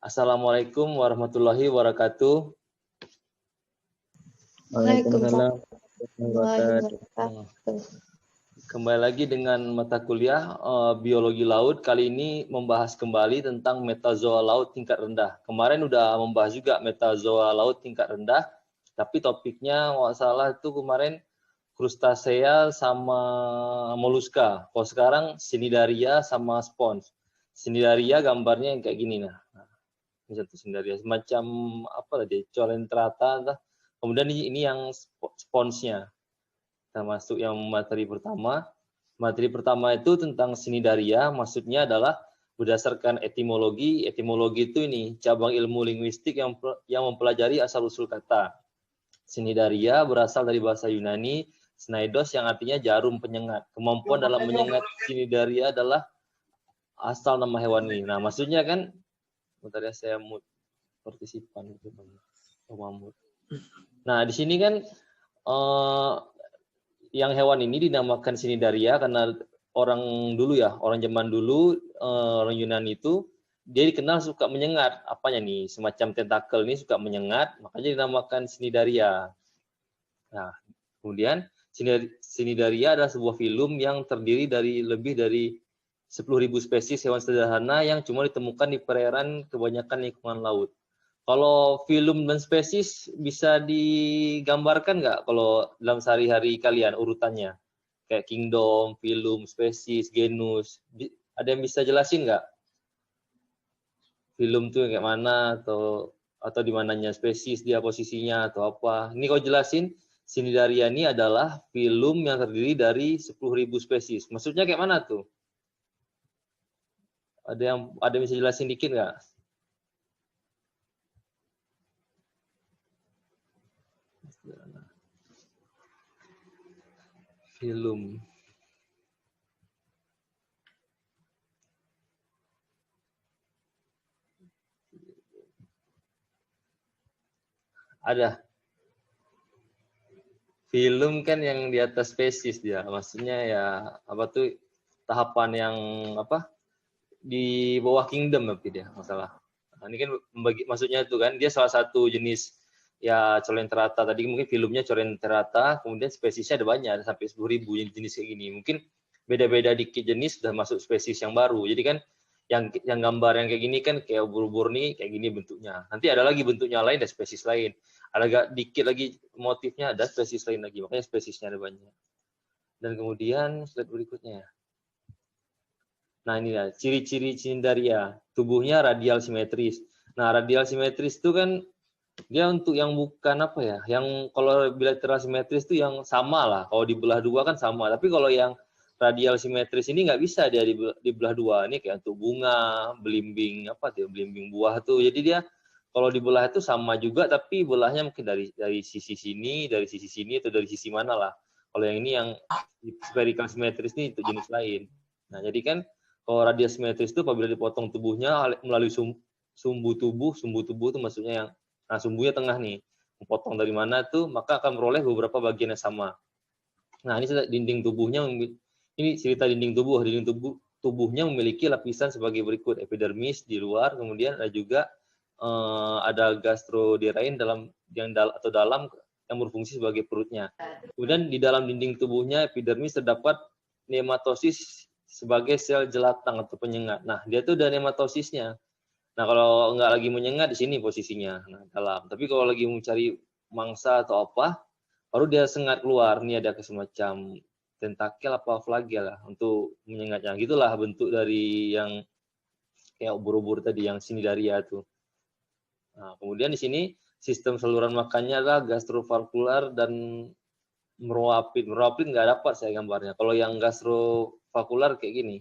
Assalamualaikum warahmatullahi wabarakatuh. Waalaikumsalam warahmatullahi wabarakatuh. Kembali lagi dengan mata kuliah biologi laut. Kali ini membahas kembali tentang metazoa laut tingkat rendah. Kemarin udah membahas juga metazoa laut tingkat rendah, tapi topiknya nggak salah itu kemarin krustasea sama moluska. Kalau sekarang cnidaria sama spons. Cnidaria gambarnya yang kayak gini nah. Ini satu cnidaria semacam apa tadi? Colentrata. Kemudian ini yang sponsnya. Kita masuk yang materi pertama. Materi pertama itu tentang cnidaria, maksudnya adalah berdasarkan etimologi. Etimologi itu ini cabang ilmu linguistik yang mempelajari asal-usul kata. Cnidaria berasal dari bahasa Yunani cnidos yang artinya jarum penyengat. Kemampuan dalam menyengat cnidaria adalah asal nama hewan ini. Nah, maksudnya kan bentar ya, saya mute partisipan gitu Bang. Nah, di sini kan yang hewan ini dinamakan cnidaria karena orang dulu ya, orang zaman dulu, orang Yunani itu dia dikenal suka menyengat. Apanya nih? Semacam tentakel ini suka menyengat, makanya dinamakan cnidaria. Nah, kemudian cnidaria adalah sebuah filum yang terdiri dari lebih dari 10.000 spesies hewan sederhana yang cuma ditemukan di perairan kebanyakan lingkungan laut. Kalau filum dan spesies bisa digambarkan nggak kalau dalam sehari-hari kalian urutannya? Kayak kingdom, filum, spesies, genus. Ada yang bisa jelasin nggak? Filum tuh kayak mana atau di mananya spesies dia posisinya atau apa? Ini kau jelasin. Cnidaria ini adalah filum yang terdiri dari 10.000 spesies. Maksudnya kayak mana tuh? Ada yang bisa jelasin dikit nggak? Filum. Ada. Filum kan yang di atas spesies dia. Maksudnya ya apa tuh tahapan yang apa? Di bawah kingdom tapi dia masalah. Nah, ini kan maksudnya itu kan dia salah satu jenis ya colentrata. Tadi mungkin filumnya colentrata, kemudian spesiesnya ada banyak, ada sampai 10.000 jenis kayak gini. Mungkin beda-beda dikit jenis sudah masuk spesies yang baru. Jadi kan yang gambar yang kayak gini kan kayak ubur-ubur nih kayak gini bentuknya. Nanti ada lagi bentuknya lain, ada spesies lain. Ada agak dikit lagi motifnya, ada spesies lain lagi. Makanya spesiesnya ada banyak. Dan kemudian slide berikutnya. Nah, ini ya, ciri-ciri cnidaria. Tubuhnya radial simetris. Nah, radial simetris itu kan dia untuk yang bukan apa ya, yang kalau bilateral simetris itu yang sama lah. Kalau dibelah dua kan sama. Tapi kalau yang radial simetris ini nggak bisa dia dibelah dua. Ini kayak untuk bunga, belimbing apa tuh, belimbing buah tuh. Jadi dia kalau dibelah itu sama juga, tapi belahnya mungkin dari sisi sini, dari sisi sini, atau dari sisi mana lah. Kalau yang ini yang spherical simetris ini itu jenis lain. Nah, jadi kan kalau radial simetris itu apabila dipotong tubuhnya melalui sumbu tubuh itu maksudnya yang nah sumbunya tengah nih, memotong dari mana tuh maka akan memperoleh beberapa bagian yang sama. Nah, ini dinding tubuhnya, ini cerita dinding tubuhnya memiliki lapisan sebagai berikut: epidermis di luar, kemudian ada juga ada gastroderain dalam yang berfungsi sebagai perutnya. Kemudian di dalam dinding tubuhnya epidermis terdapat nematosis sebagai sel jelatang atau penyengat. Nah, dia tuh ada nematosisnya. Nah, kalau nggak lagi menyengat di sini posisinya, nah, dalam. Tapi kalau lagi mencari mangsa atau apa, baru dia sengat keluar. Ini ada semacam tentakel apa flagel lah untuk menyengatnya. Gitulah bentuk dari yang kayak ubur-ubur tadi, yang cnidaria itu. Nah, kemudian di sini sistem saluran makannya adalah gastrovakular dan meruapid. Meruapid nggak dapat saya gambarnya. Kalau yang gastrovakular kayak gini.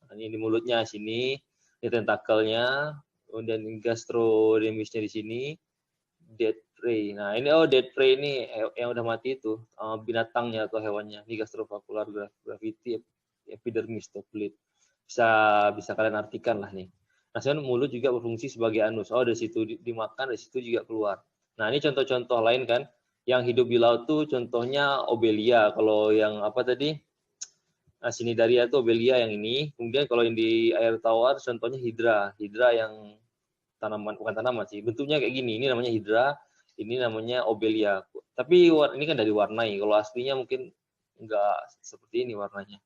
Nah, ini di mulutnya sini, ini tentakelnya, kemudian gastrodermisnya di sini, dead prey. Nah, ini dead prey ini yang udah mati itu, binatangnya atau hewannya. Ini gastrovakular gravity epidermis atau kulit. Bisa kalian artikan lah nih. Nah, mulut juga berfungsi sebagai anus. Dari situ dimakan, dari situ juga keluar. Nah, ini contoh-contoh lain kan. Yang hidup di laut tuh contohnya obelia. Kalau yang apa tadi? Cnidaria itu obelia yang ini. Kemudian kalau yang di air tawar contohnya hidra. Hidra yang tanaman, bukan tanaman sih, bentuknya kayak gini. Ini namanya hidra, ini namanya obelia. Tapi ini kan dari warnai. Kalau aslinya mungkin enggak seperti ini warnanya.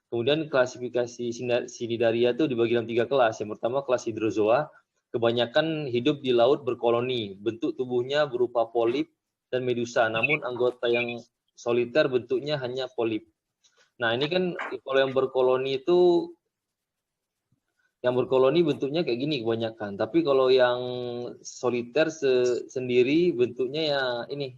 Kemudian klasifikasi Cnidaria itu dibagi dalam 3 kelas. Yang pertama kelas hidrozoa, kebanyakan hidup di laut berkoloni. Bentuk tubuhnya berupa polip dan medusa, namun anggota yang soliter bentuknya hanya polip. Nah, ini kan kalau yang berkoloni itu, bentuknya kayak gini kebanyakan. Tapi kalau yang soliter sendiri bentuknya ya ini,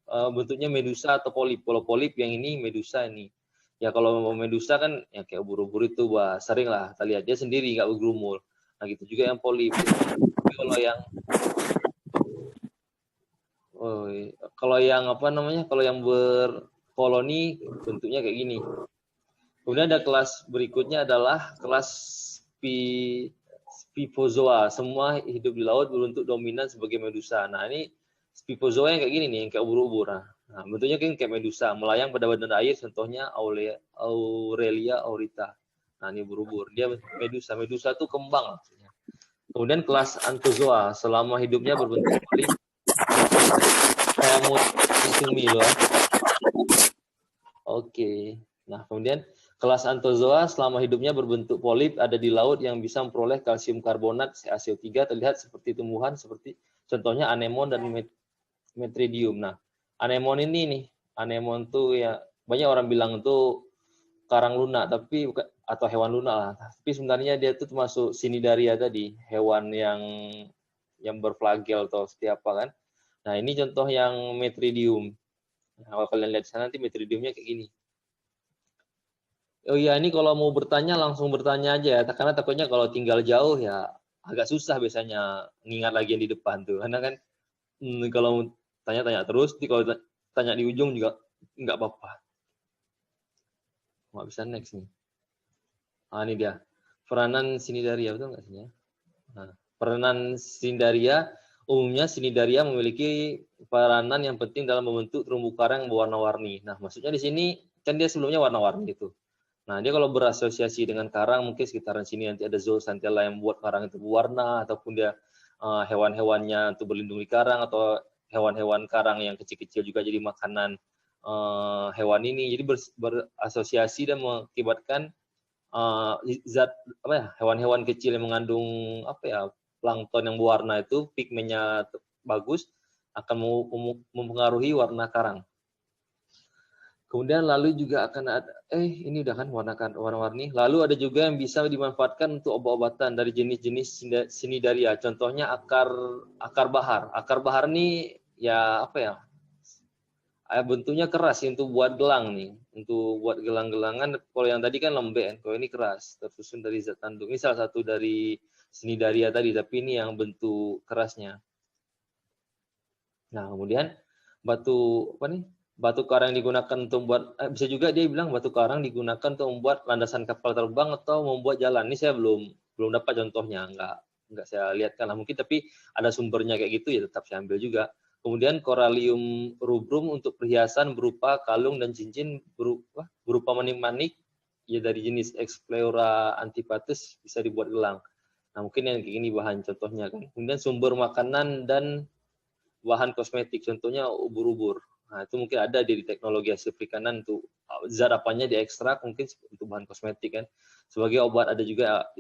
bentuknya medusa atau polip. Kalau polip yang ini medusa ini. Ya kalau medusa kan ya kayak ubur-ubur itu, sering lah kita lihat dia sendiri nggak bergerumul. Nah gitu juga yang polip. Tapi kalau yang apa namanya, kalau yang berkoloni bentuknya kayak gini. Kemudian ada kelas berikutnya adalah kelas Spipozoa. Semua hidup di laut berbentuk dominan sebagai medusa. Nah ini Spipozoa yang kayak gini nih, yang kayak ubur-ubur. Nah, bentuknya kan kayak medusa, melayang pada badan air, contohnya Aurelia aurita. Nah ini ubur-ubur, dia medusa. Medusa itu kembang. Kemudian kelas Anthozoa, selama hidupnya berbentuk polip. Oke. Nah kemudian kelas Anthozoa selama hidupnya berbentuk polip, ada di laut yang bisa memperoleh kalsium karbonat CaCO3, terlihat seperti tumbuhan seperti contohnya anemon dan metridium. Nah, anemon ini nih, anemon tuh ya banyak orang bilang itu karang lunak, tapi bukan, atau hewan lunak lah. Tapi sebenarnya dia itu termasuk Cnidaria tadi, hewan yang berflagel atau seperti apa kan. Nah, ini contoh yang metridium. Nah, kalau kalian lihat di sana nanti metridiumnya kayak gini. Oh iya, ini kalau mau bertanya langsung bertanya aja ya, karena takutnya kalau tinggal jauh ya agak susah biasanya ngingat lagi yang di depan tuh. Karena kan kalau tanya-tanya terus, kalau tanya di ujung juga nggak apa-apa. Nggak bisa next nih. Ah, ini dia. Peranan Cnidaria, betul nggak sih ya? Nah, peranan Cnidaria, umumnya Cnidaria memiliki peranan yang penting dalam membentuk terumbu karang berwarna-warni. Nah, maksudnya di sini kan dia sebelumnya warna-warni itu. Nah, dia kalau berasosiasi dengan karang, mungkin sekitaran sini nanti ada zooxanthella yang membuat karang itu berwarna, ataupun dia hewan-hewannya untuk berlindung di karang, atau hewan-hewan karang yang kecil-kecil juga jadi makanan hewan ini. Jadi berasosiasi dan mengakibatkan zat apa ya, hewan-hewan kecil yang mengandung apa ya, plankton yang berwarna itu pigmennya bagus akan mempengaruhi warna karang. Kemudian lalu juga akan ada, ini udah kan warna-warni. Lalu ada juga yang bisa dimanfaatkan untuk obat-obatan dari jenis-jenis Cnidaria. Contohnya akar bahar. Akar bahar ini ya apa ya? Bentuknya keras sih untuk buat gelang nih. Untuk buat gelang-gelangan. Kalau yang tadi kan lembek, kalau ini keras, tersusun dari zat tanduk. Ini salah satu dari Cnidaria tadi, tapi ini yang bentuk kerasnya. Nah, kemudian batu apa nih? Batu karang digunakan untuk membuat, bisa juga dia bilang batu karang digunakan untuk membuat landasan kapal terbang atau membuat jalan. Ini saya belum dapat contohnya, nggak saya lihatkan lah mungkin, tapi ada sumbernya kayak gitu ya tetap saya ambil juga. Kemudian koralium rubrum untuk perhiasan berupa kalung dan cincin berupa manik-manik ya dari jenis Expleura antipatus bisa dibuat gelang. Nah mungkin yang kayak gini bahan contohnya kan. Kemudian sumber makanan dan bahan kosmetik, contohnya ubur-ubur. Nah, itu mungkin ada di teknologi hasil perikanan untuk zat apanya diekstrak mungkin untuk bahan kosmetik kan. Sebagai obat ada juga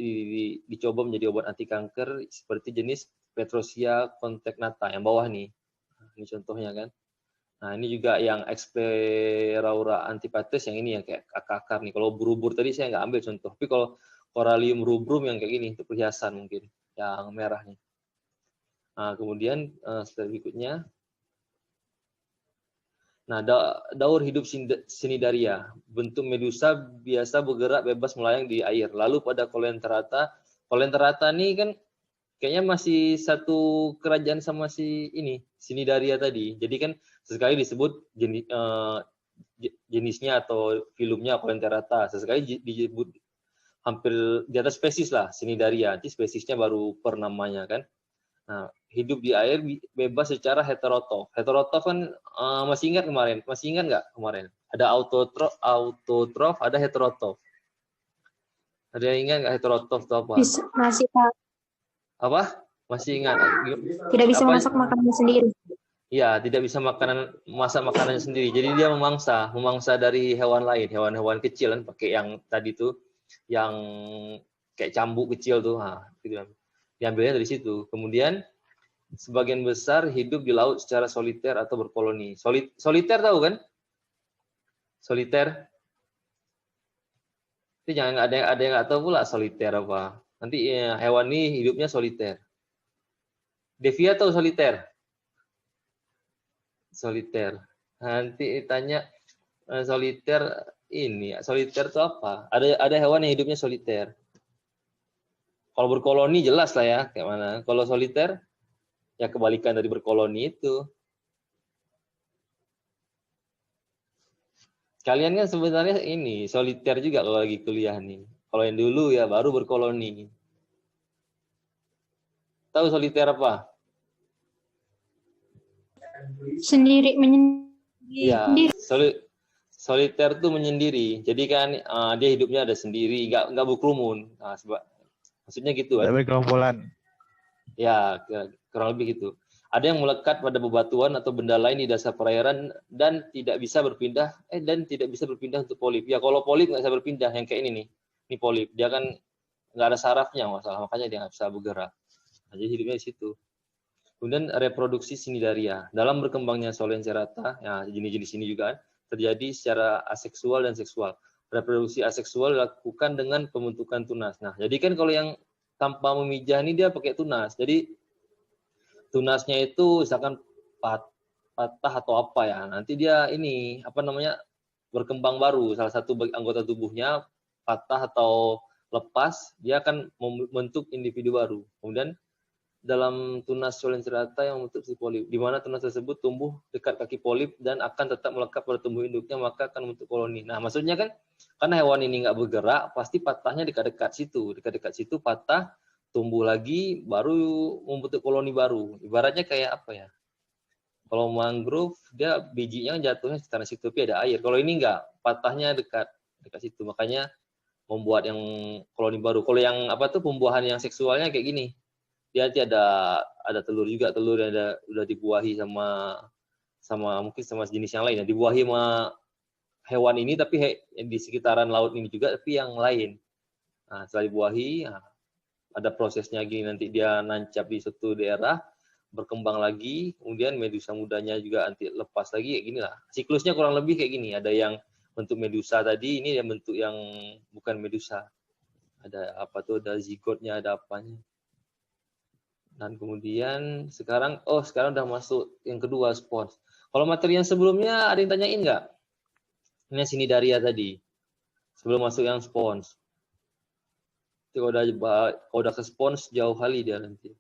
dicoba menjadi obat anti kanker seperti jenis Petrosia contagnata yang bawah nih. Nah, ini contohnya kan. Nah, ini juga yang Expleura antipatus yang ini yang kayak akar nih. Kalau ubur-ubur tadi saya nggak ambil contoh. Tapi kalau koralium rubrum yang kayak gini untuk perhiasan mungkin yang merah nih. Nah, kemudian slide berikutnya. Nah, daur hidup Cnidaria. Bentuk medusa biasa bergerak bebas melayang di air. Lalu pada Colenterata ini kan kayaknya masih satu kerajaan sama si ini, Cnidaria tadi. Jadi kan sesekali disebut jenisnya atau filumnya Colenterata. Sesekali disebut hampir di atas spesies lah, Cnidaria. Nanti spesiesnya baru per namanya kan. Nah, hidup di air bebas secara heterotrof. Heterotrof kan masih ingat nggak kemarin? Ada autotrof, ada heterotrof. Ada yang ingat nggak heterotrof itu apa? Masih Pak. Apa? Masih ingat? Tidak bisa Apa? memasak makanannya sendiri. Ya, tidak bisa masak makanannya sendiri. Jadi dia memangsa dari hewan lain, hewan-hewan kecil kan, pakai yang tadi tuh, yang kayak cambuk kecil tuh, gitu. Diambilnya dari situ. Kemudian sebagian besar hidup di laut secara soliter atau berkoloni. Soliter tahu kan? Soliter. Itu jangan ada yang nggak tahu pula soliter apa. Nanti ya, hewan ini hidupnya soliter. Devia tahu soliter? Soliter. Nanti tanya soliter ini, soliter itu apa? Ada hewan yang hidupnya soliter. Kalau berkoloni jelas lah ya, kayak mana. Kalau soliter, ya kebalikan dari berkoloni itu. Kalian kan sebenarnya ini, soliter juga kalau lagi kuliah nih. Kalau yang dulu ya baru berkoloni. Tahu soliter apa? Sendiri menyendiri. Ya, soliter tuh menyendiri. Jadi kan dia hidupnya ada sendiri, nggak berkerumun. Nah, maksudnya gitu kan? Tidak berkelompolan. Ya, kurang lebih gitu. Ada yang melekat pada bebatuan atau benda lain di dasar perairan dan tidak bisa berpindah untuk polip. Ya kalau polip nggak bisa berpindah, yang kayak ini nih. Ini polip, dia kan nggak ada sarafnya masalah, makanya dia nggak bisa bergerak. Nah, jadi hidupnya di situ. Kemudian reproduksi Cnidaria. Dalam berkembangnya Solencerata, ya jenis-jenis ini juga kan, terjadi secara aseksual dan seksual. Reproduksi aseksual dilakukan dengan pembentukan tunas. Nah, jadi kan kalau yang tanpa memijah ini dia pakai tunas. Jadi tunasnya itu misalkan patah atau apa ya. Nanti dia ini apa namanya berkembang baru. Salah satu anggota tubuhnya patah atau lepas, dia akan membentuk individu baru. Kemudian dalam tunas Solencerata yang membentuk si polip, di mana tunas tersebut tumbuh dekat kaki polip dan akan tetap melekat pada tumbuh induknya, maka akan membentuk koloni. Nah, maksudnya kan karena hewan ini nggak bergerak, pasti patahnya dekat-dekat situ patah, tumbuh lagi, baru membentuk koloni baru. Ibaratnya kayak apa ya? Kalau mangrove dia bijinya jatuhnya di tanah situ, tapi ada air. Kalau ini enggak, patahnya dekat situ, makanya membuat yang koloni baru. Kalau yang apa tuh pembuahan yang seksualnya kayak gini. Dia nanti ada telur juga, telur yang udah dibuahi sama mungkin sama jenis yang lain. Dibuahi sama hewan ini tapi di sekitaran laut ini juga tapi yang lain. Nah, setelah dibuahi, ada prosesnya gini, nanti dia nancap di suatu daerah, berkembang lagi, kemudian medusa mudanya juga nanti lepas lagi, kayak gini lah. Siklusnya kurang lebih kayak gini. Ada yang bentuk medusa tadi, ini yang bentuk yang bukan medusa. Ada apa tuh, ada zigotnya, ada apanya. Dan kemudian sekarang udah masuk yang kedua, spons. Kalau materi yang sebelumnya ada yang tanyain nggak? Ini Cnidaria tadi. Sebelum masuk yang spons. Kalau udah ke spons jauh kali dia nanti.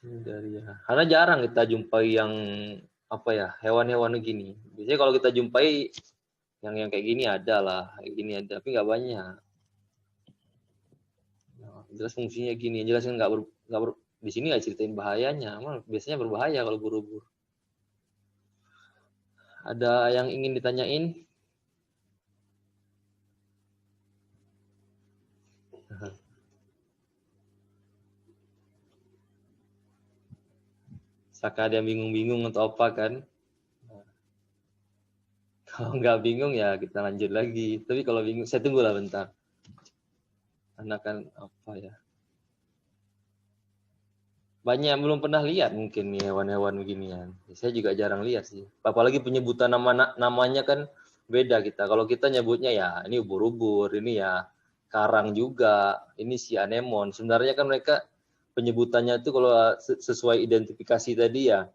Cnidaria. Karena jarang kita jumpai yang apa ya, hewan-hewan begini. Biasanya kalau kita jumpai yang kayak gini ada lah, kayak gini ada, tapi nggak banyak. Jelas fungsinya gini, jelas kan di sini nggak ceritain bahayanya, biasanya berbahaya kalau ubur-ubur. Ada yang ingin ditanyain? Saka ada yang bingung-bingung atau apa kan? Kalau nggak bingung ya kita lanjut lagi. Tapi kalau bingung, saya tunggulah bentar. Karena kan apa ya? Banyak yang belum pernah lihat mungkin nih hewan-hewan beginian. Saya juga jarang lihat sih. Apalagi penyebutan namanya kan beda kita. Kalau kita nyebutnya ya ini ubur-ubur, ini ya karang juga, ini si anemon. Sebenarnya kan mereka penyebutannya itu kalau sesuai identifikasi tadi ya,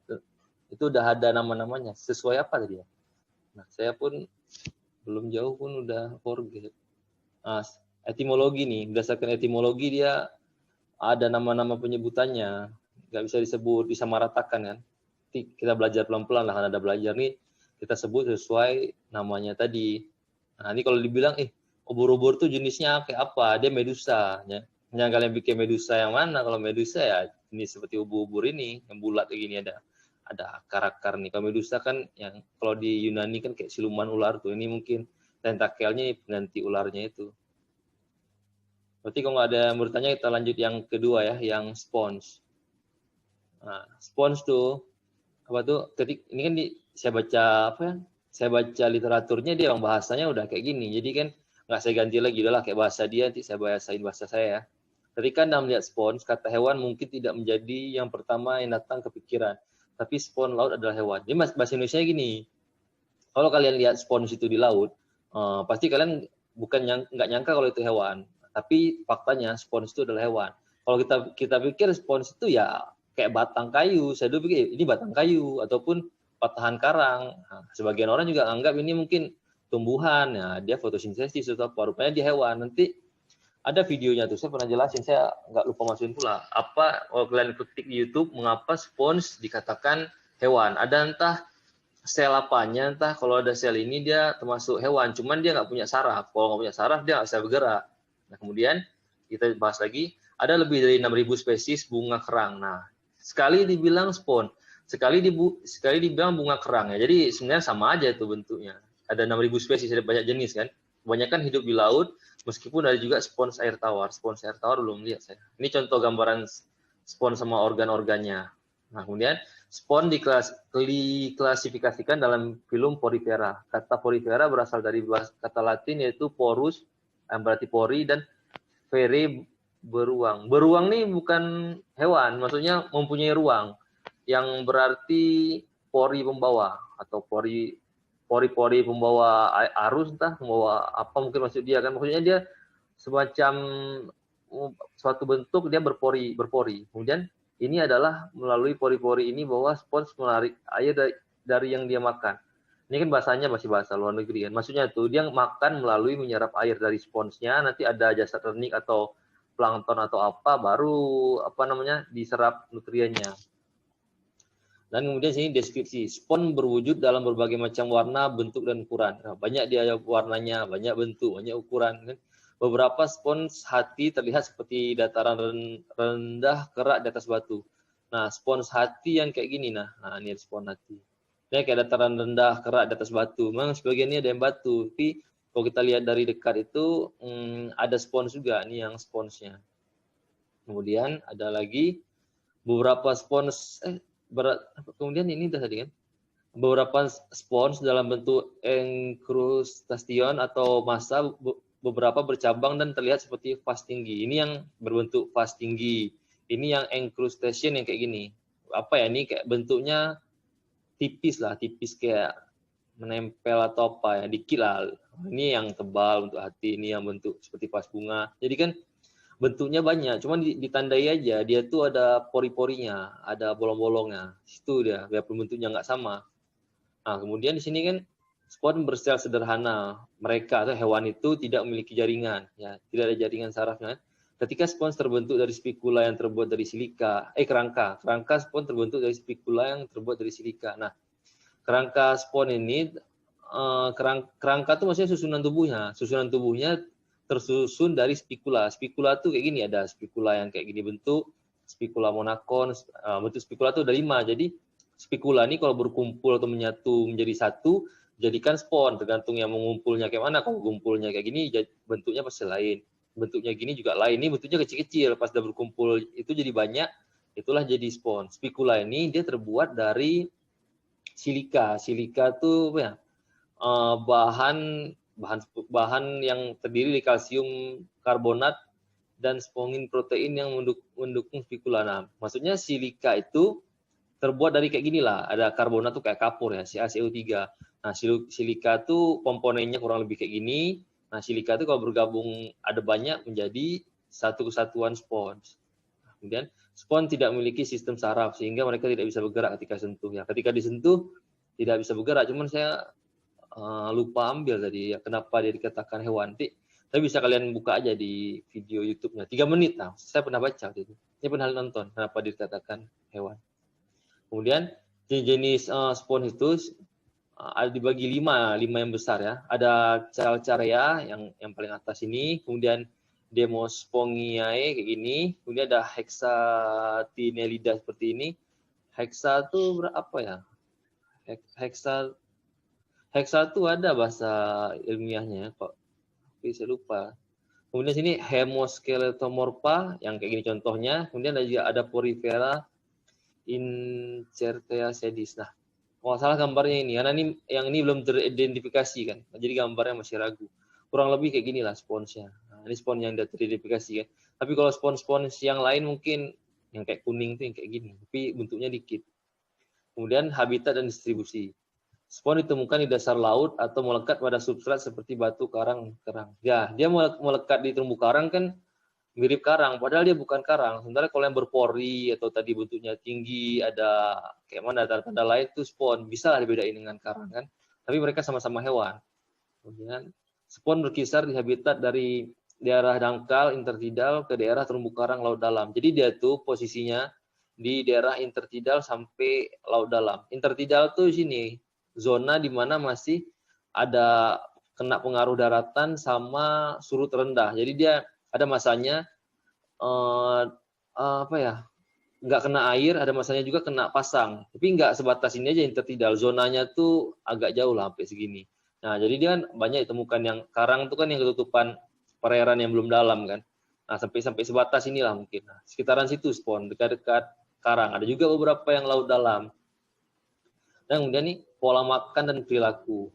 itu udah ada nama-namanya. Sesuai apa tadi ya? Nah, saya pun belum jauh pun udah forget. Nah, etimologi nih, berdasarkan etimologi dia ada nama-nama penyebutannya, nggak bisa disebut, disamaratakan kan. Kita belajar pelan-pelan lah, kan ada belajar nih, kita sebut sesuai namanya tadi. Nah, ini kalau dibilang, ubur-ubur tuh jenisnya kayak apa? Dia medusa. Ya. Yang kalian bikin medusa yang mana? Kalau medusa ya jenis seperti ubur-ubur ini, yang bulat kayak gini ada akar-akar nih. Kalau medusa kan yang kalau di Yunani kan kayak siluman ular tuh. Ini mungkin tentakelnya pengganti ularnya itu. Berarti kalau nggak ada yang bertanya, kita lanjut yang kedua ya, yang spons. Nah, spons tuh apa tuh? Ini kan saya baca apa ya? Saya baca literaturnya, dia yang bahasanya udah kayak gini. Jadi kan nggak saya ganti lagi, udahlah kayak bahasa dia, nanti saya bahasain bahasa saya ya. Ketika Anda melihat spons, kata hewan mungkin tidak menjadi yang pertama yang datang ke pikiran. Tapi spons laut adalah hewan. Jadi bahasa Indonesia gini, kalau kalian lihat spons itu di laut, pasti kalian nggak nyangka kalau itu hewan. Tapi faktanya spons itu adalah hewan. Kalau kita pikir spons itu ya kayak batang kayu, saya dulu pikir ini batang kayu ataupun patahan karang. Nah, sebagian orang juga anggap ini mungkin tumbuhan, ya dia fotosintesis atau apa, rupanya dia hewan. Nanti ada videonya tuh, saya pernah jelasin, saya nggak lupa masukin pula. Apa, kalau kalian ketik di YouTube, mengapa spons dikatakan hewan? Ada entah sel apanya, entah kalau ada sel ini dia termasuk hewan, cuman dia nggak punya saraf. Kalau nggak punya saraf, dia nggak bisa bergerak. Nah, kemudian kita bahas lagi, ada lebih dari 6.000 spesies bunga kerang. Nah, sekali dibilang spons, sekali dibilang bunga kerang ya. Jadi sebenarnya sama aja tuh bentuknya. Ada 6.000 spesies, ada banyak jenis kan. Kebanyakan hidup di laut, meskipun ada juga spons air tawar. Spons air tawar belum lihat saya. Ini contoh gambaran spons sama organ-organnya. Nah, kemudian spons diklasifikasikan dalam filum porifera. Kata porifera berasal dari kata Latin yaitu porus, yang berarti pori, dan vere, beruang. Beruang nih bukan hewan, maksudnya mempunyai ruang, yang berarti pori pembawa atau pori-pori pembawa arus, entah pembawa apa mungkin maksud dia kan. Maksudnya dia semacam suatu bentuk dia berpori. Kemudian ini adalah melalui pori-pori ini bahwa spons menarik air dari yang dia makan. Ini kan bahasanya masih bahasa luar negeri kan. Maksudnya tuh dia makan melalui menyerap air dari sponsnya, nanti ada jasad renik atau plankton atau apa, baru diserap nutriennya. Dan kemudian sini deskripsi, spons berwujud dalam berbagai macam warna, bentuk, dan ukuran. Nah, banyak dia warnanya, banyak bentuk, banyak ukuran. Beberapa spons hati terlihat seperti dataran rendah kerak di atas batu. Nah, spons hati yang kayak gini, nah ini spons hati. Ini kayak dataran rendah kerak di atas batu. Memang sebagian ini ada yang batu, tapi kalau kita lihat dari dekat itu ada spons juga, ini yang sponsnya. Kemudian ada lagi beberapa spons, kemudian ini udah tadi kan, beberapa spons dalam bentuk encrustation atau massa, beberapa bercabang dan terlihat seperti vas tinggi. Ini yang berbentuk vas tinggi. Ini yang encrustation yang kayak gini. Apa ya, ini kayak bentuknya tipis kayak menempel atau apa ya, dikit lah. Ini yang tebal untuk hati, ini yang bentuk seperti vas bunga. Jadi kan bentuknya banyak, cuman ditandai aja dia tuh ada pori-porinya, ada bolong-bolongnya. Itu dia, biarpun bentuknya nggak sama. Nah, kemudian di sini kan spons bersel sederhana. Mereka atau hewan itu tidak memiliki jaringan, ya, tidak ada jaringan sarafnya. Ketika spons terbentuk dari spikula yang terbuat dari silika, kerangka spons terbentuk dari spikula yang terbuat dari silika. Nah, kerangka spons ini, kerangka itu maksudnya susunan tubuhnya. Susunan tubuhnya tersusun dari spikula. Spikula tuh kayak gini, ada spikula yang kayak gini bentuk, spikula monakon, bentuk spikula tuh ada 5. Jadi spikula ini kalau berkumpul atau menyatu menjadi satu, jadikan spons, tergantung yang mengumpulnya kayak mana. Kalau kumpulnya kayak gini, bentuknya pasti lain. Bentuknya gini juga lain. Ini bentuknya kecil-kecil, pas udah berkumpul itu jadi banyak, itulah jadi spons. Spikula ini dia terbuat dari silika. Silika tuh ya, bahan yang terdiri dari kalsium karbonat dan spongin protein yang mendukung spikula. Nah, maksudnya silika itu terbuat dari kayak gini lah. Ada karbonat tuh kayak kapur ya, CaCO3. Nah, silika tuh komponennya kurang lebih kayak gini. Nah, silika itu kalau bergabung ada banyak menjadi satu kesatuan spons. Kemudian spons tidak memiliki sistem saraf sehingga mereka tidak bisa bergerak ketika sentuh. Ya, ketika disentuh tidak bisa bergerak. Cuman saya lupa ambil tadi ya, kenapa dia dikatakan hewan. Tapi bisa kalian buka aja di video YouTube-nya. 3 menit. Nah, saya pernah baca itu. Saya pernah nonton kenapa dikatakan hewan. Kemudian jenis spons itu ada dibagi 5 yang besar ya. Ada Calcarea yang paling atas ini, kemudian Demospongiae kayak gini, kemudian ada Hexatinellida seperti ini. Hexa itu berapa ya? Hexa itu ada bahasa ilmiahnya kok, tapi saya lupa. Kemudian sini Hemoskeletomorpha yang kayak gini contohnya. Kemudian ada Porifera incertae sedis. Nah, kalau salah gambarnya ini, karena ini yang ini belum teridentifikasi kan, jadi gambarnya masih ragu. Kurang lebih kayak gini lah sponsnya. Nah, ini spons yang sudah teridentifikasi kan. Tapi kalau spons-spons yang lain mungkin yang kayak kuning tuh yang kayak gini, tapi bentuknya dikit. Kemudian habitat dan distribusi. Spons ditemukan di dasar laut atau melekat pada substrat seperti batu, karang, kerang. Ya, dia melekat di terumbu karang kan mirip karang, padahal dia bukan karang. Sementara kalau yang berpori atau tadi bentuknya tinggi, ada kayak mana tanda-tanda lain itu spons, bisa lah dibedain dengan karang kan. Tapi mereka sama-sama hewan. Kemudian spons berkisar di habitat dari daerah dangkal intertidal ke daerah terumbu karang laut dalam. Jadi dia tuh posisinya di daerah intertidal sampai laut dalam. Intertidal tuh sini zona di mana masih ada kena pengaruh daratan sama surut rendah. Jadi dia ada masanya apa ya, nggak kena air, ada masanya juga kena pasang. Tapi nggak sebatas ini aja intertidal, zonanya tuh agak jauh lah sampai segini. Nah, jadi dia kan banyak ditemukan yang karang itu kan yang ketutupan perairan yang belum dalam kan. Nah, sampai sebatas inilah mungkin. Nah, sekitaran situ spon, dekat-dekat karang. Ada juga beberapa yang laut dalam. Dan kemudian nih pola makan dan perilaku.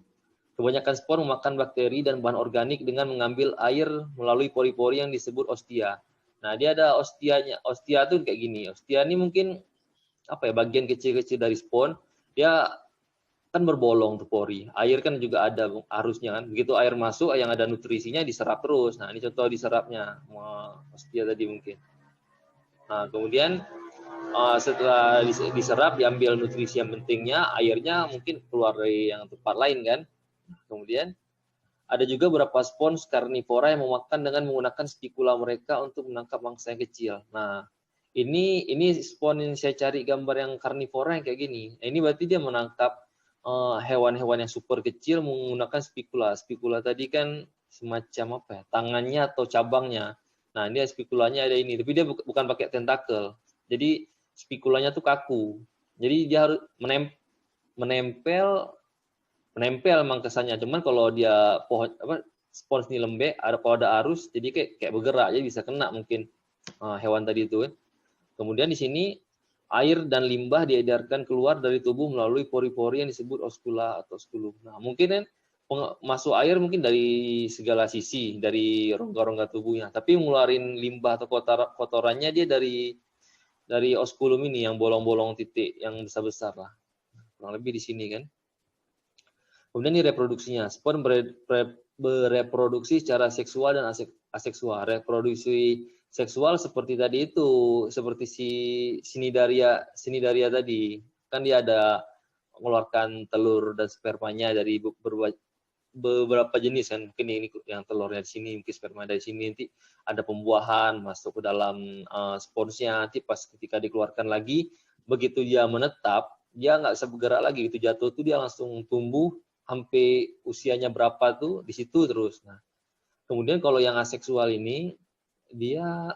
Kebanyakan spor memakan bakteri dan bahan organik dengan mengambil air melalui pori-pori yang disebut ostia. Nah, dia ada ostianya. Ostia tuh kayak gini. Ostia ini mungkin apa ya, bagian kecil-kecil dari spon. Dia kan berbolong tuh pori. Air kan juga ada arusnya kan. Begitu air masuk yang ada nutrisinya diserap terus. Nah, ini contoh diserapnya. Ostia tadi mungkin. Nah, kemudian setelah diserap diambil nutrisi yang pentingnya, airnya mungkin keluar dari yang tempat lain kan. Kemudian ada juga beberapa spons karnivora yang memakan dengan menggunakan spikula mereka untuk menangkap mangsa yang kecil. Nah, ini spons yang saya cari gambar yang karnivora yang kayak gini. Nah, ini berarti dia menangkap hewan-hewan yang super kecil menggunakan spikula. Spikula tadi kan semacam apa ya? Tangannya atau cabangnya. Nah, ini spikulanya ada ini, tapi dia bukan pakai tentakel. Jadi spikulanya tuh kaku. Jadi dia harus menempel memang kesannya. Cuman kalau dia spons ini lembek, kalau ada arus jadi kayak bergerak, jadi bisa kena mungkin hewan tadi itu kan. Kemudian di sini air dan limbah diedarkan keluar dari tubuh melalui pori-pori yang disebut oskula atau osculum. Nah, mungkin kan masuk air mungkin dari segala sisi, dari rongga-rongga tubuhnya, tapi ngeluarin limbah atau kotorannya dia dari osculum ini yang bolong-bolong titik yang besar-besar lah. Kurang lebih di sini kan. Kemudian ini reproduksinya. Spons bereproduksi secara seksual dan aseksual. Reproduksi seksual seperti tadi itu, seperti si sinidaria tadi. Kan dia ada mengeluarkan telur dan spermanya dari beberapa jenis kan. Mungkin ini yang telurnya di sini, mungkin sperma dari sini, nanti ada pembuahan masuk ke dalam sponsnya. Nanti pas ketika dikeluarkan lagi, begitu dia menetap, dia nggak bisa bergerak lagi. Itu jatuh tuh dia langsung tumbuh sampai usianya berapa tuh di situ terus. Nah, kemudian kalau yang aseksual ini dia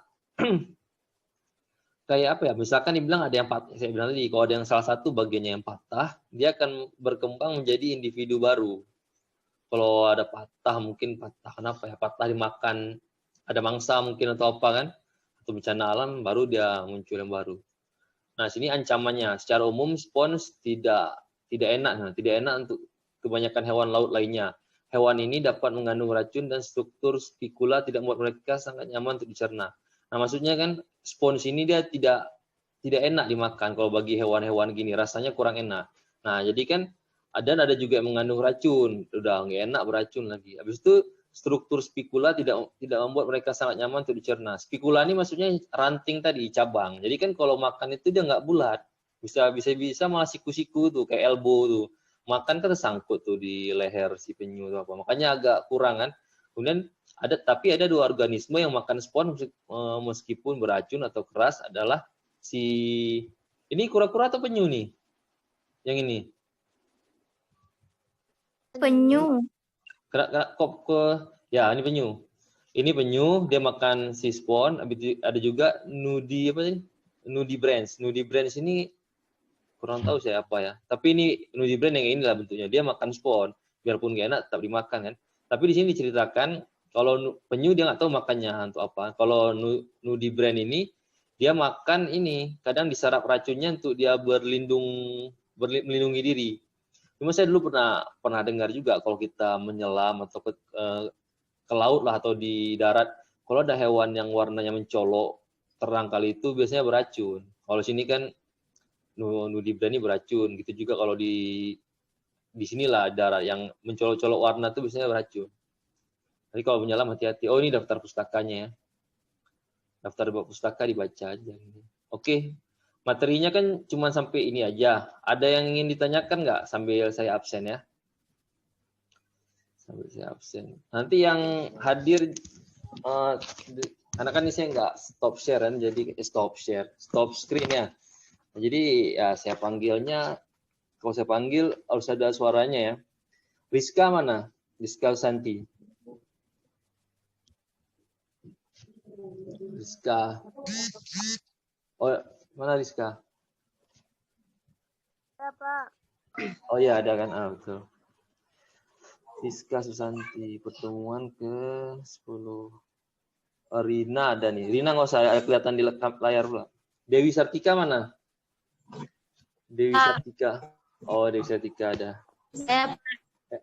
kayak apa ya? Misalkan dibilang ada yang patah, saya bilang tadi kalau ada yang salah satu bagiannya yang patah, dia akan berkembang menjadi individu baru. Kalau ada patah, mungkin patah kenapa ya? Patah dimakan ada mangsa mungkin atau apa kan? Atau bencana alam, baru dia muncul yang baru. Nah, sini ancamannya. Secara umum spons tidak enak. Nah, tidak enak untuk kebanyakan hewan laut lainnya. Hewan ini dapat mengandung racun dan struktur spikula tidak membuat mereka sangat nyaman untuk dicerna. Nah, maksudnya kan spons ini dia tidak enak dimakan kalau bagi hewan-hewan gini, rasanya kurang enak. Nah, jadi kan ada juga yang mengandung racun, udah nggak enak beracun lagi. Habis itu struktur spikula tidak membuat mereka sangat nyaman untuk dicerna. Spikula ini maksudnya ranting tadi, cabang. Jadi kan kalau makan itu dia nggak bulat, bisa malah siku-siku tuh kayak elbow tuh. Makan kan tersangkut tuh di leher si penyu atau apa. Makanya agak kurang kan. Kemudian tapi ada dua organisme yang makan spons meskipun beracun atau keras adalah si ini kura-kura atau penyu nih? Yang ini. Penyu. Ya, ini penyu. Ini penyu, dia makan si spons. Ada juga nudibranch. Nudibranch ini kurang tahu saya apa ya. Tapi ini nudibranch yang inilah bentuknya. Dia makan spons. Biarpun gak enak, tetap dimakan kan. Tapi di sini diceritakan Kalau penyu dia nggak tahu makannya untuk apa. Kalau nudibranch ini dia makan ini, kadang diserap racunnya untuk dia melindungi diri. Cuma saya dulu pernah dengar juga kalau kita menyelam atau ke laut lah atau di darat, kalau ada hewan yang warnanya mencolok terang kali itu biasanya beracun. Kalau sini kan nudibranch ini beracun. Gitu juga kalau di sinilah darat yang mencolok-colok warna itu biasanya beracun. Jadi kalau menyelam hati-hati. Oh, ini daftar pustakanya ya. Daftar pustaka dibaca aja. Oke, materinya kan cuma sampai ini aja. Ada yang ingin ditanyakan nggak sambil saya absen ya? Sambil saya absen. Nanti yang hadir, karena kan ini saya nggak stop share kan, jadi stop screen ya. Jadi ya saya panggilnya, kalau saya panggil harus ada suaranya ya. Rizka mana? Rizka Santi. Rizka. Oh, mana Rizka? Ya, Pak. Oh ya, ada kan? Ah, betul. Rizka Susanti, pertemuan ke-10. Oh, Rina ada nih. Rina nggak usah kelihatan di layar pula. Dewi Sartika mana? Dewi Sartika. Oh, Dewi Sartika ada. Saya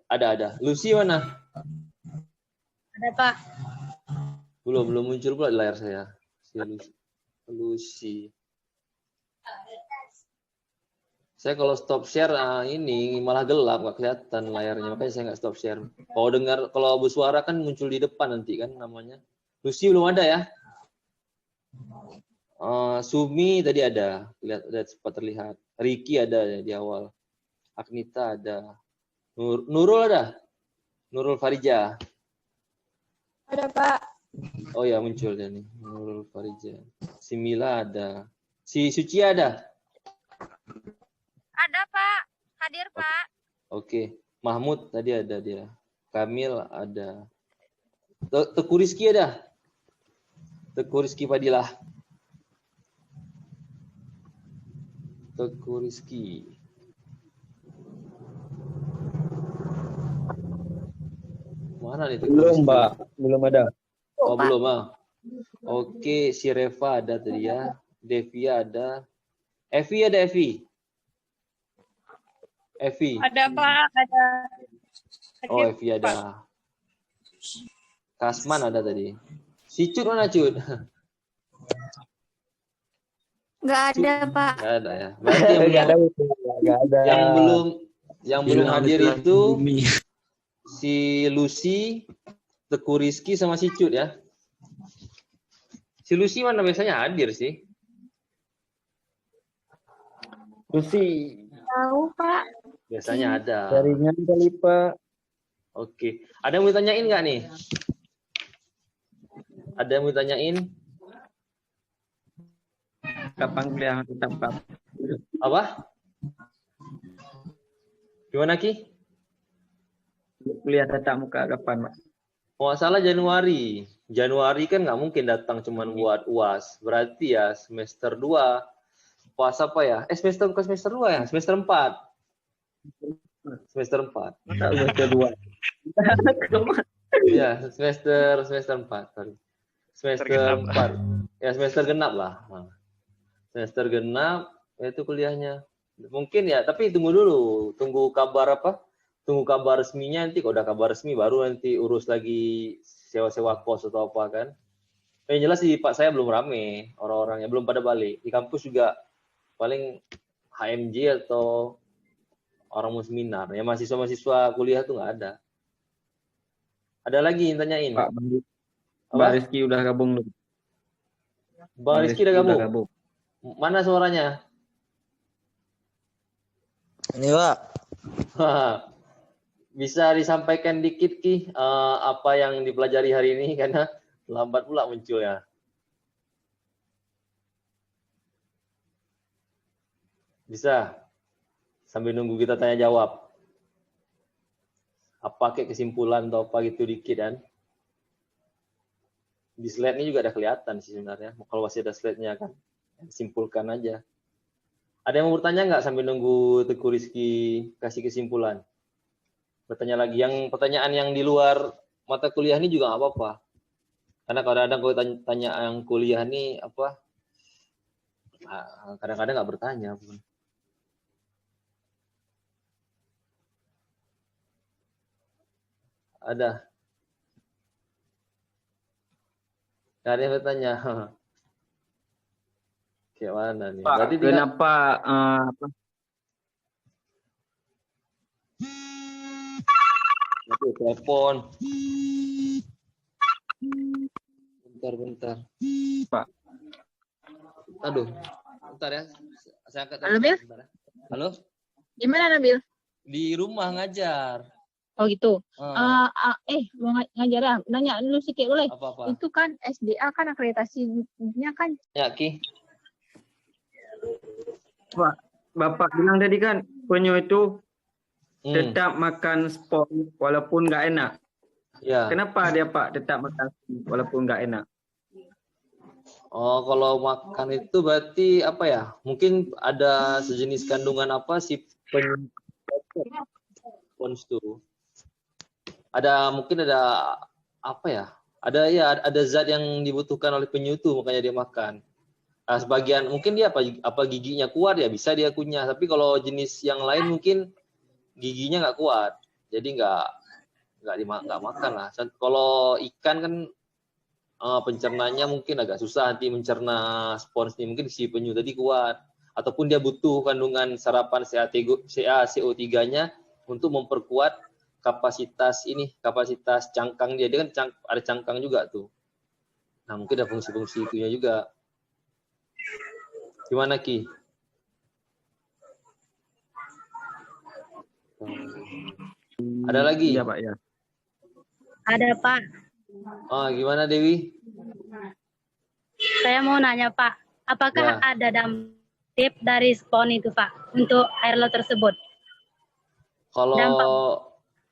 Ada. Lucy mana? ada, Pak. Belum muncul pula di layar saya. Si Lucy. Saya kalau stop share ini malah gelap, nggak kelihatan layarnya, makanya saya nggak stop share. Kalau bersuara kan muncul di depan nanti kan namanya. Lucy belum ada ya? Sumi tadi ada, sempat terlihat. Ricky ada di awal. Agnita ada. Nurul ada? Nurul Farija. Ada, Pak. Oh ya, muncul dia nih. Nurul Farija. Si Mila ada. Si Suci ada? Ada, Pak. Hadir, Pak. Oke. Mahmud tadi ada dia. Kamil ada. Teku Rizky ada? Teku Rizky Fadilah. Teku Rizky. Mana nih Teku Belum, Rizky? Mbak. Belum ada. Oh, belum Oke, si Reva ada tadi ya. Devia ada. Evi ada Evi? Evi. Ada, Pak. Ada. Oh, Evi ada. Kasman ada tadi. Si Cut mana Cut? Nggak ada, Pak. Nggak ada ya. Berarti Nggak ada. yang belum hadir itu si Lucy, Teku Rizky sama si Cut ya. Si Lucy mana biasanya hadir sih? Lucy, Tahu, Pak. Biasanya ada. jaringan kali, Pak. Oke. Ada yang mau ditanyain nggak nih? Ada yang mau ditanyain? Kapan kuliah tetap, Pak? Apa? Gimana Ki? Kuliah tatap muka kapan, Pak? Oh, nggak salah Januari. Januari kan nggak mungkin datang cuman buat UAS. Berarti ya semester 2. UAS apa ya? Bukan semester 2 ya? Semester 4. Semester 4. Masa semester 2? Iya, semester 4. Sorry. Semester 4. Ya, semester genap lah. Nah, semester genap itu kuliahnya. Mungkin ya, tapi tunggu dulu. Tunggu kabar apa? Tunggu kabar resminya nanti. Kalau udah kabar resmi baru nanti urus lagi sewa-sewa kos atau apa kan. Yang jelas di Pak saya belum rame orang-orangnya, belum pada balik. Di kampus juga paling HMJ atau orang mau seminar. Ya mahasiswa-mahasiswa kuliah tuh nggak ada. Ada lagi yang tanyain? Pak, Mbak Rizky udah gabung belum? Bang Rizky udah gabung? Mana suaranya? Ini Pak. Bisa disampaikan dikit Ki apa yang dipelajari hari ini karena lambat pula muncul ya. Bisa sambil nunggu kita tanya jawab. Apa kayak kesimpulan atau apa gitu dikit kan? Di slide ini juga ada kelihatan sih sebenarnya. Kalau masih ada slide-nya kan, simpulkan aja. Ada yang mau bertanya nggak sambil nunggu Teguh Rizky kasih kesimpulan? Bertanya lagi. Yang pertanyaan yang di luar mata kuliah ini juga nggak apa-apa. Karena kadang-kadang kalau tanya yang kuliah nih apa, kadang-kadang nggak bertanya pun. Ada. Nggak ada yang bertanya. Kayak mana nih? Pak, Berarti tinggal kenapa apa, aduh, telepon. Bentar. Pak? Aduh, bentar ya. Saya angkat Halo, Bil? bentar ya. Halo? Gimana, Nabil? Di rumah ngajar. Oh gitu. Ah, Mau ngajar ah. Nanya dulu sedikit boleh? apa-apa? Itu kan SDA kan akreditasinya kan. Ya, Ki. Pak, Bapak bilang tadi kan penyu itu Hmm, tetap makan spon walaupun nggak enak. ya. Kenapa dia Pak tetap makan spon walaupun nggak enak? Oh, kalau makan itu berarti apa ya? Mungkin ada sejenis kandungan apa si spons tuh. Mungkin ada apa ya? Ada zat yang dibutuhkan oleh penyu tuh makanya dia makan. Nah, sebagian mungkin dia apa giginya kuat ya bisa dia kunyah. Tapi kalau jenis yang lain mungkin giginya nggak kuat. Jadi nggak makan lah. Kalau ikan kan pencernanya mungkin agak susah nanti mencerna spons nih. Mungkin si penyu tadi kuat. Ataupun dia butuh kandungan sarapan CO3-nya untuk memperkuat kapasitas cangkang dia. Dia kan ada cangkang juga tuh. Nah, mungkin ada fungsi-fungsi itunya juga. Gimana, Ki? Ada lagi? Iya Pak ya. Ada Pak. Gimana, Dewi? Saya mau nanya Pak, apakah Ya. ada dampak dari spon itu Pak untuk air laut tersebut? Kalau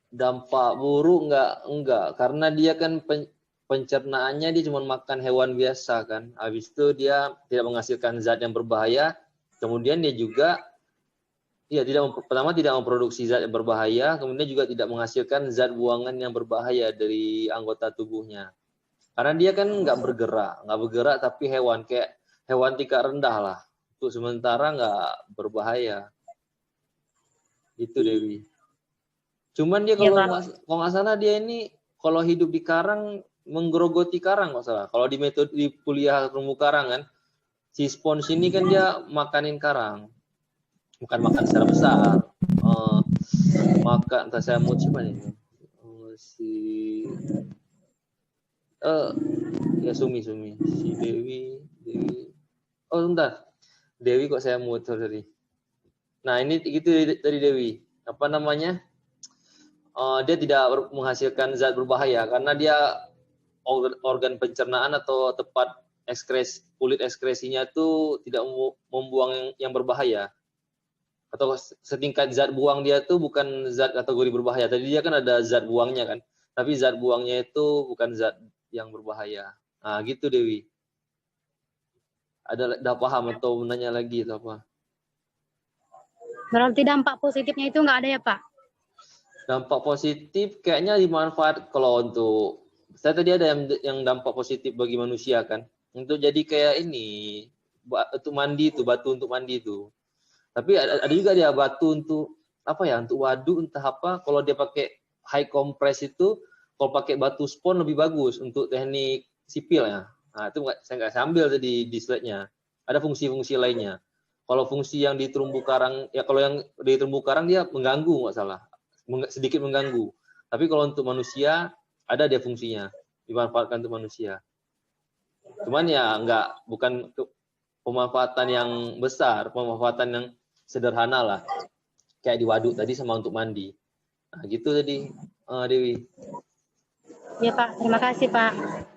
dampak buruk enggak, karena dia kan pencernaannya dia cuma makan hewan biasa kan. Habis itu dia tidak menghasilkan zat yang berbahaya. Kemudian dia juga pertama tidak memproduksi zat yang berbahaya, kemudian juga tidak menghasilkan zat buangan yang berbahaya dari anggota tubuhnya. Karena dia kan nggak bergerak tapi kayak hewan tingkat rendah lah. Untuk sementara nggak berbahaya. Itu Dewi. Cuman dia Iya, kalau Pak. nggak salah dia ini kalau hidup di karang menggerogoti karang nggak salah. Kalau di metode di kuliah terumbu karang kan, si spons ini kan dia makanin karang, bukan makan secara besar. Makan entah saya mau siapa nih? Ya Sumi si Dewi. Oh bentar, Dewi kok saya mood sorry. Nah ini gitu dari Dewi. Apa namanya? Dia tidak menghasilkan zat berbahaya karena dia organ pencernaan atau tepat kulit ekskresinya itu tidak membuang yang berbahaya. Atau setingkat zat buang dia tuh bukan zat kategori berbahaya. Tadi dia kan ada zat buangnya kan. Tapi zat buangnya itu bukan zat yang berbahaya. Nah, gitu Dewi. Udah paham atau menanya lagi atau apa? Berarti dampak positifnya itu nggak ada ya Pak? Dampak positif kayaknya dimanfaat kalau untuk saya tadi ada yang dampak positif bagi manusia kan. Untuk jadi kayak ini untuk mandi tuh, batu untuk mandi tuh. Tapi ada juga dia batu untuk apa ya? Untuk waduk entah apa. Kalau dia pakai high compress itu, kalau pakai batu spon lebih bagus untuk teknik sipil ya. Nah, itu saya nggak sambil tadi di slide-nya. Ada fungsi-fungsi lainnya. Kalau fungsi yang di terumbu karang, ya kalau yang di terumbu karang dia mengganggu nggak salah, sedikit mengganggu. Tapi kalau untuk manusia ada dia fungsinya, dimanfaatkan untuk manusia. Cuman ya bukan pemanfaatan yang besar, pemanfaatan yang sederhana lah, kayak di waduk tadi sama untuk mandi. Nah, gitu tadi Dewi. Ya Pak, terima kasih Pak.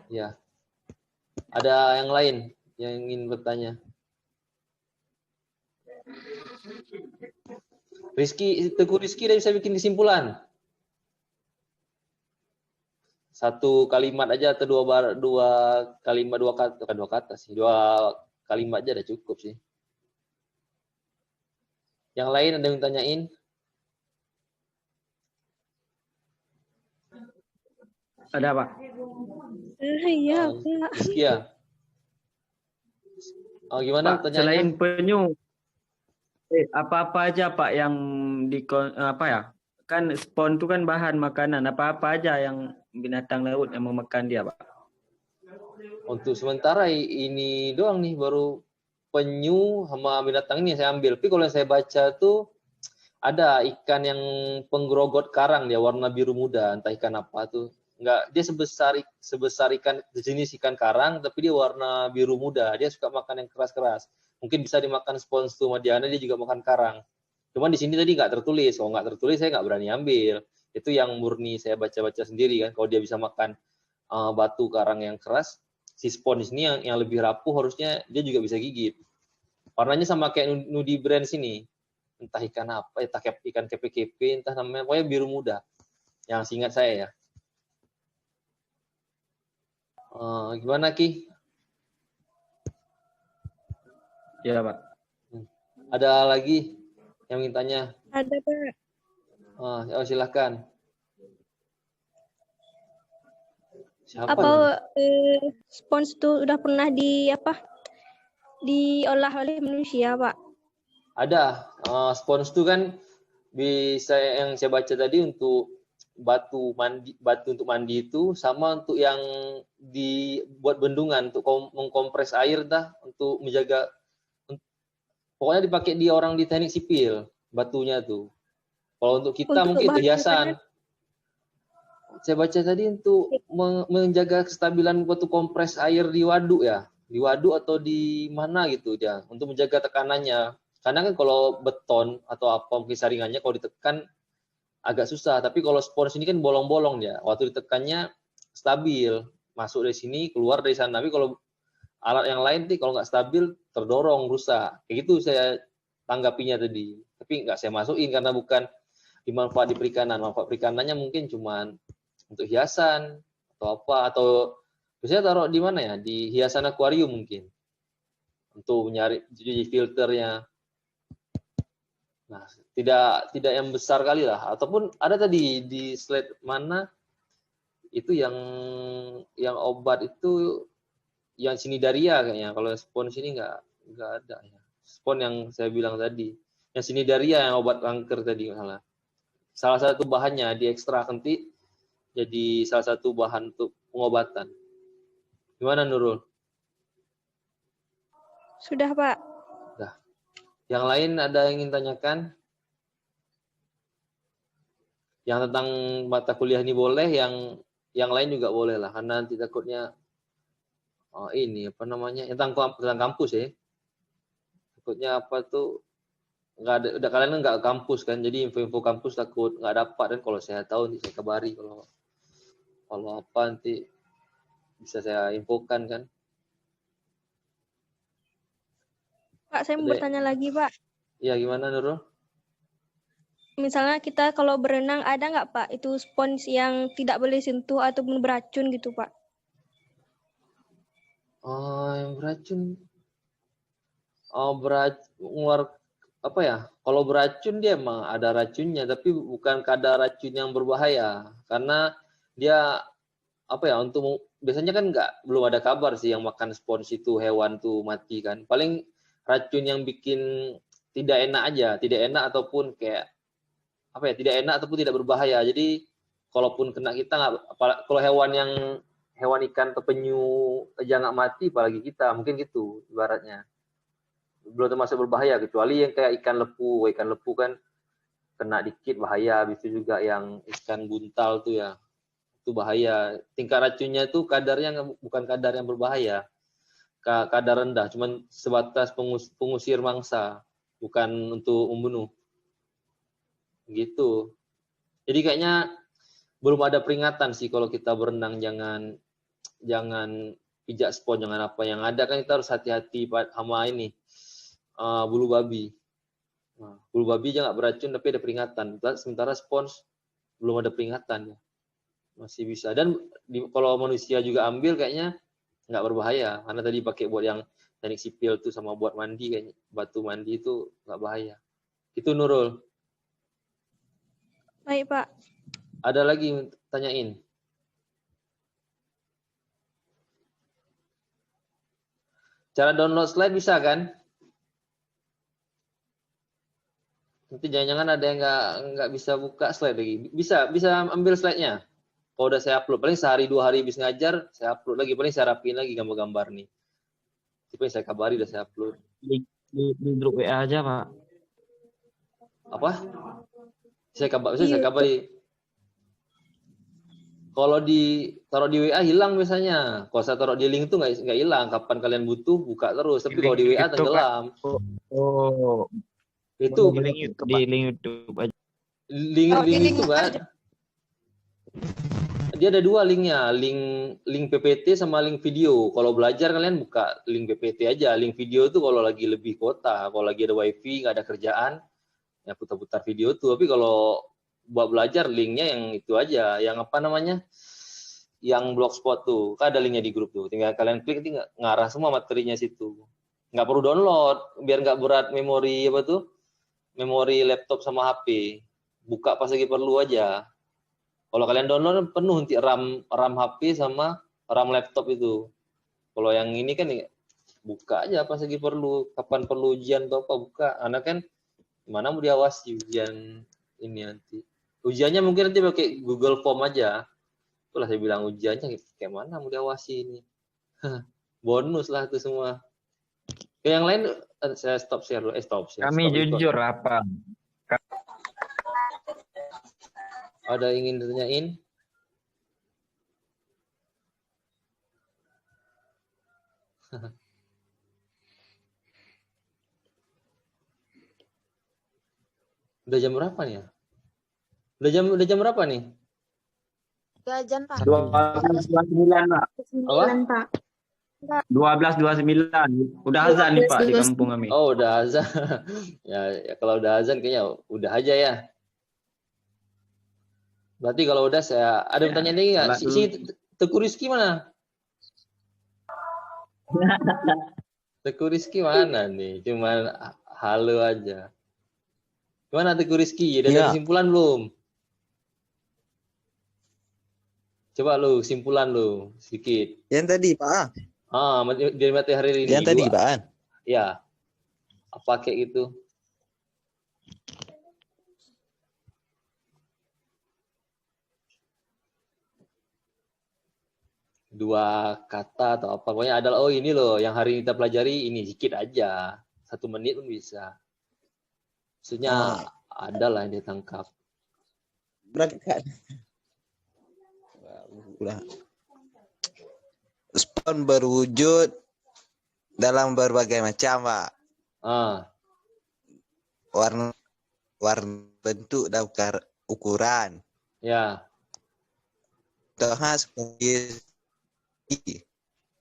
Ya. Ada yang lain yang ingin bertanya? Teguh Rizky udah bisa bikin kesimpulan. Satu kalimat aja atau dua kalimat, dua kata sih. Dua kalimat aja udah cukup sih. Yang lain ada yang tanyain? Ada Pak. Iya, Oh, Pak. Rizky ya. Oh, gimana Pak, pertanyaannya? selain penyu, apa-apa aja Pak yang apa ya? Kan spon itu kan bahan makanan. Apa-apa aja yang binatang laut yang memakan dia Pak? Untuk sementara ini doang nih, baru penyu sama binatang ini saya ambil. Tapi kalau yang saya baca tuh ada ikan yang penggerogot karang, dia warna biru muda, entah ikan apa tuh. Enggak, dia sebesar ikan jenis ikan karang, tapi dia warna biru muda. Dia suka makan yang keras-keras. Mungkin bisa dimakan spons tuh Madiana, dia juga makan karang. Cuman di sini tadi nggak tertulis. Kalau nggak tertulis saya nggak berani ambil. Itu yang murni saya baca-baca sendiri kan. Kalau dia bisa makan batu karang yang keras, si spons ini yang lebih rapuh harusnya dia juga bisa gigit. Warnanya sama kayak nudibranch ini. Entah ikan apa, entah ikan kepe-kepe, entah namanya, pokoknya biru muda. Yang seingat saya ya. Gimana Ki? Iya Pak. Ada lagi yang mintanya? Ada, Pak. Silahkan. Siapa Apa nih? spons itu udah pernah diolah oleh manusia, Pak? Ada. Spons itu kan bisa yang saya baca tadi untuk batu untuk mandi itu, sama untuk yang dibuat bendungan untuk mengkompres air untuk menjaga, pokoknya dipakai orang di teknik sipil batunya tuh. Kalau untuk kita Untuk mungkin itu bahan hiasan. makanan. Saya baca tadi untuk menjaga kestabilan batu kompres air di waduk ya, di waduk atau di mana gitu dia, untuk menjaga tekanannya. Karena kan kalau beton atau apa mungkin saringannya kalau ditekan agak susah, tapi kalau spons ini kan bolong-bolong dia. Waktu ditekannya stabil, masuk dari sini, keluar dari sana. Tapi kalau alat yang lain kalau nggak stabil, terdorong, rusak. Kayak gitu saya tanggapinya tadi. Tapi nggak saya masukin karena bukan dimanfaat di perikanan. Manfaat perikanannya mungkin cuma untuk hiasan atau apa, atau biasanya taruh di mana ya? Di hiasan akuarium mungkin. Untuk nyari cuci filternya. Nah, tidak yang besar kali lah, ataupun ada tadi di slide mana itu yang obat itu yang sinidaria kayaknya. Kalau spons ini nggak ada ya. Spons yang saya bilang tadi, yang sinidaria yang obat kanker tadi masalah. Salah satu bahannya diekstrak nanti jadi salah satu bahan untuk pengobatan. Gimana Nurul? Sudah, Pak. Dah. Yang lain ada yang ingin tanyakan? Yang tentang mata kuliah ini boleh, yang lain juga boleh lah, karena nanti takutnya ini apa namanya tentang kampus ya. Takutnya apa tuh nggak ada, udah kalian nggak kampus kan, jadi info-info kampus takut nggak dapat, dan kalau saya tahu nanti saya kabari kalau apa nanti bisa saya infokan kan. Pak, saya mau bertanya lagi, Pak. Ya gimana Nurul? Misalnya kita kalau berenang ada nggak, Pak, itu spons yang tidak boleh sentuh ataupun beracun gitu, Pak? Yang beracun. Ngeluar apa ya? Kalau beracun dia emang ada racunnya, tapi bukan kadar racun yang berbahaya. Karena dia apa ya? Biasanya kan belum ada kabar sih yang makan spons itu hewan tuh mati kan. Paling racun yang bikin tidak enak aja, tidak enak ataupun kayak apa ya? Tidak enak ataupun tidak berbahaya. Jadi kalaupun kena kita kalau hewan ikan atau penyu aja nggak mati, apalagi kita, mungkin gitu ibaratnya. Belum termasuk berbahaya, kecuali yang kayak ikan lepu kan kena dikit bahaya. Habis itu juga yang ikan buntal tuh ya, itu bahaya. Tingkat racunnya itu kadarnya bukan kadar yang berbahaya, kadar rendah, cuman sebatas pengusir mangsa, bukan untuk membunuh gitu. Jadi kayaknya belum ada peringatan sih kalau kita berenang jangan pijak spons, jangan apa. Yang ada kan kita harus hati-hati sama ini bulu babi. Nah, bulu babi aja nggak beracun tapi ada peringatan. Sementara spons belum ada peringatan ya. Masih bisa. Dan kalau manusia juga ambil kayaknya nggak berbahaya, karena tadi pakai buat yang teknik sipil tuh sama buat mandi, kayaknya batu mandi itu nggak bahaya. Itu Nurul. Baik, Pak. Ada lagi tanyain? Cara download slide bisa kan? Nanti jangan-jangan ada yang nggak bisa buka slide lagi. Bisa ambil slide-nya. Kalau udah saya upload, paling sehari 2 hari habis ngajar, saya upload lagi. Paling saya rapiin lagi gambar-gambar nih. Tapi saya kabari udah saya upload. Di grup WA aja, Pak. Apa? Saya kabari. Kalau taruh di WA hilang biasanya. Kalau saya taruh di link itu nggak hilang. Kapan kalian butuh buka terus. Tapi kalau di WA tenggelam. Oh, Itu di link YouTube aja. link itu kan. Dia ada 2 linknya, link PPT sama link video. Kalau belajar kalian buka link PPT aja. Link video itu kalau lagi lebih kuota, kalau lagi ada wifi nggak ada kerjaan, ya putar-putar video tuh. Tapi kalau buat belajar linknya yang itu aja, yang apa namanya, yang blogspot tuh, kan ada linknya di grup tuh. Tinggal kalian klik, nanti ngarah semua materinya situ. Nggak perlu download, biar nggak berat memori memori laptop sama HP. Buka pas lagi perlu aja. Kalau kalian download penuh nanti RAM HP sama RAM laptop itu. Kalau yang ini kan buka aja pas lagi perlu, kapan perlu ujian atau apa buka. Anak kan gimana mau diawasi ujian ini nanti. Ujiannya mungkin nanti pakai Google Form aja. Itulah saya bilang ujiannya kayak mana mau diawasi ini. Bonus lah itu semua. Yang lain saya stop share dulu. Stop share. Kami jujur apa? Ada ingin ditanyain? Udah jam berapa nih ya? Udah jam berapa nih? Gajan, Pak. 12.29, Pak. Apa? 12.29. Udah azan nih, Pak, di kampung kami. Oh, udah azan. ya kalau udah azan kayaknya udah aja ya. Berarti kalau udah saya ada pertanyaan lagi nggak? Si Teguh Rizky mana? Teguh Rizky mana nih? Cuman halo aja. Gimana Teguh Rizky? Udah ada kesimpulan belum? Coba lu kesimpulan lu sedikit. Yang tadi, Pak. Dari materi ini. Yang tadi, Pak. Ya. Apa kayak gitu? Dua kata atau apa? Pokoknya adalah ini loh yang hari ini kita pelajari ini sedikit aja. 1 menit pun bisa. Maksudnya adalah yang ditangkap. Berarti kan. Udah. Spon berwujud dalam berbagai macam, Pak. Warna bentuk dan ukuran. Ya. Contohnya seperti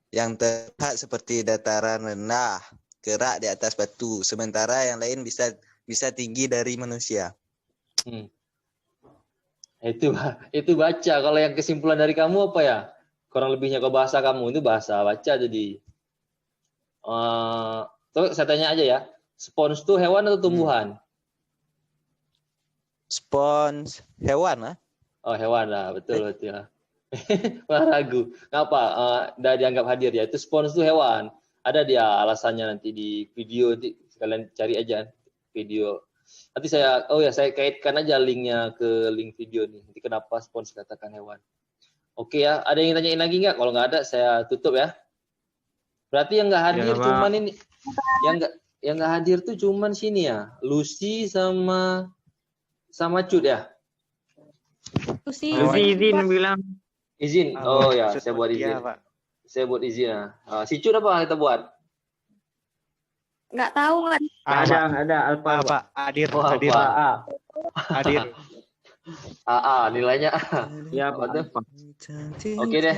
yang terlihat seperti dataran rendah, gerak di atas batu, sementara yang lain bisa tinggi dari manusia. Itu baca. Kalau yang kesimpulan dari kamu apa ya? Kurang lebihnya ke bahasa kamu itu bahasa baca jadi. Tuh saya tanya aja ya. Spons itu hewan atau tumbuhan? Spons hewan, lah. Oh, hewan lah, betul. Wah, ragu. Ngapa? Udah dianggap hadir ya. Itu spons itu hewan. Ada dia alasannya nanti di video. Kalian cari aja video. Nanti saya kaitkan aja linknya ke link video nih. Nanti kenapa spons katakan hewan. Oke ya. Ada yang tanyain lagi nggak? Kalau nggak ada, saya tutup ya. Berarti yang nggak hadir cuman ini. Yang nggak hadir tuh cuman sini ya. Lucy sama Cut ya. Lucy izin bilang. Izin. Oh ya, saya buat izin. Pak. Saya buat izin ya. Si Cut apa kita buat? nggak tahu nggak. Ada Alfa, Pak. Hadir. Hadir. Nilainya A. Ya, Pak. Oke deh.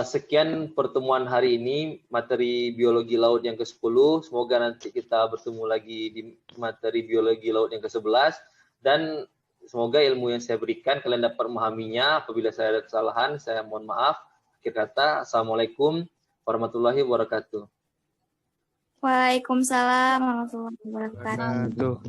Sekian pertemuan hari ini materi biologi laut yang ke-10. Semoga nanti kita bertemu lagi di materi biologi laut yang ke-11 dan semoga ilmu yang saya berikan kalian dapat memahaminya. Apabila saya ada kesalahan, saya mohon maaf. Akhir kata, Assalamualaikum warahmatullahi wabarakatuh. Waalaikumsalam warahmatullahi wabarakatuh. Tuh.